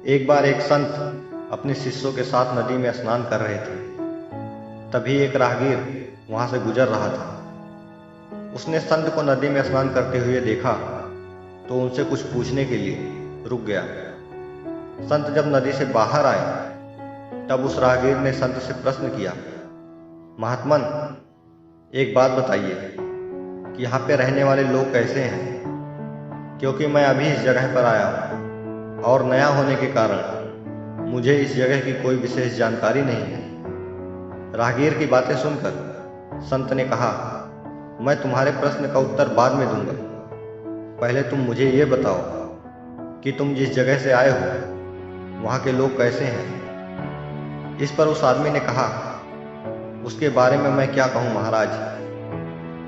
एक बार एक संत अपने शिष्यों के साथ नदी में स्नान कर रहे थे। तभी एक राहगीर वहां से गुजर रहा था। उसने संत को नदी में स्नान करते हुए देखा तो उनसे कुछ पूछने के लिए रुक गया। संत जब नदी से बाहर आए तब उस राहगीर ने संत से प्रश्न किया, महात्मन, एक बात बताइए कि यहाँ पे रहने वाले लोग कैसे हैं, क्योंकि मैं अभी इस जगह पर आया हूँ और नया होने के कारण मुझे इस जगह की कोई विशेष जानकारी नहीं है। राहगीर की बातें सुनकर संत ने कहा, मैं तुम्हारे प्रश्न का उत्तर बाद में दूंगा। पहले तुम मुझे ये बताओ कि तुम जिस जगह से आए हो वहाँ के लोग कैसे हैं। इस पर उस आदमी ने कहा, उसके बारे में मैं क्या कहूँ महाराज,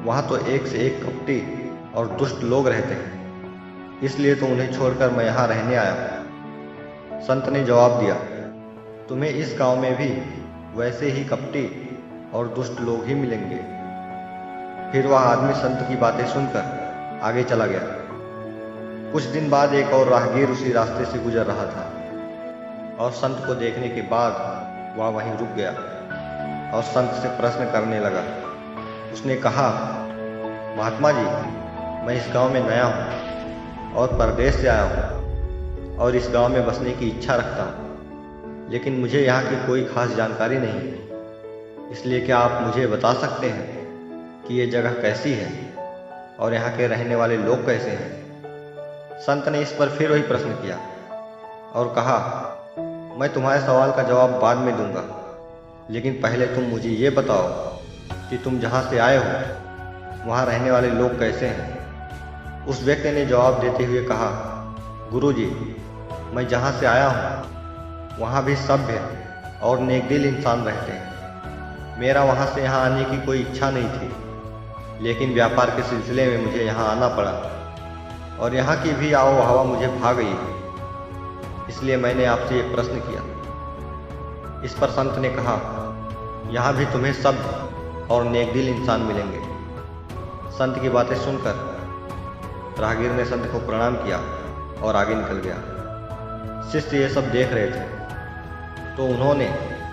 वहाँ तो एक से एक कपटी और दुष्ट लोग रहते हैं, इसलिए तो उन्हें छोड़कर मैं यहाँ रहने आया हूँ। संत ने जवाब दिया, तुम्हें इस गांव में भी वैसे ही कपटी और दुष्ट लोग ही मिलेंगे। फिर वह आदमी संत की बातें सुनकर आगे चला गया। कुछ दिन बाद एक और राहगीर उसी रास्ते से गुजर रहा था और संत को देखने के बाद वह वहीं रुक गया और संत से प्रश्न करने लगा। उसने कहा, महात्मा जी, मैं इस गांव में नया हूँ और परदेश से आया हूँ और इस गांव में बसने की इच्छा रखता हूँ, लेकिन मुझे यहाँ की कोई खास जानकारी नहीं है। इसलिए क्या आप मुझे बता सकते हैं कि ये जगह कैसी है और यहाँ के रहने वाले लोग कैसे हैं। संत ने इस पर फिर वही प्रश्न किया और कहा, मैं तुम्हारे सवाल का जवाब बाद में दूंगा, लेकिन पहले तुम मुझे ये बताओ कि तुम जहाँ से आए हो वहाँ रहने वाले लोग कैसे हैं। उस व्यक्ति ने जवाब देते हुए कहा, गुरुजी, मैं जहाँ से आया हूँ वहाँ भी सभ्य और नेकदिल इंसान रहते हैं। मेरा वहाँ से यहाँ आने की कोई इच्छा नहीं थी, लेकिन व्यापार के सिलसिले में मुझे यहाँ आना पड़ा और यहाँ की भी आओ हवा मुझे भा गई है, इसलिए मैंने आपसे ये प्रश्न किया। इस पर संत ने कहा, यहाँ भी तुम्हें सभ्य और नेकदिल इंसान मिलेंगे। संत की बातें सुनकर राहगीर ने संत को प्रणाम किया और आगे निकल गया। शिष्य ये सब देख रहे थे तो उन्होंने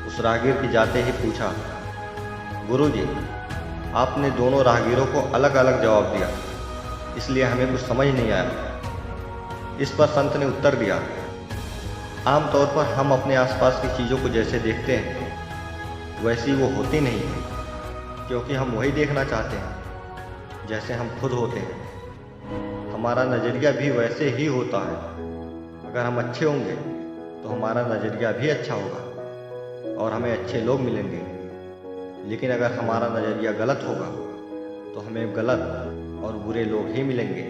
उस राहगीर की जाते ही पूछा, गुरुजी, आपने दोनों राहगीरों को अलग अलग जवाब दिया, इसलिए हमें कुछ समझ नहीं आया। इस पर संत ने उत्तर दिया, आमतौर पर हम अपने आसपास की चीज़ों को जैसे देखते हैं वैसी वो होती नहीं है, क्योंकि हम वही देखना चाहते हैं जैसे हम खुद होते हैं। हमारा नज़रिया भी वैसे ही होता है। अगर हम अच्छे होंगे तो हमारा नज़रिया भी अच्छा होगा और हमें अच्छे लोग मिलेंगे, लेकिन अगर हमारा नज़रिया गलत होगा तो हमें गलत और बुरे लोग ही मिलेंगे।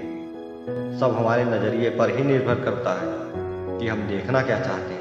सब हमारे नज़रिए पर ही निर्भर करता है कि हम देखना क्या चाहते हैं।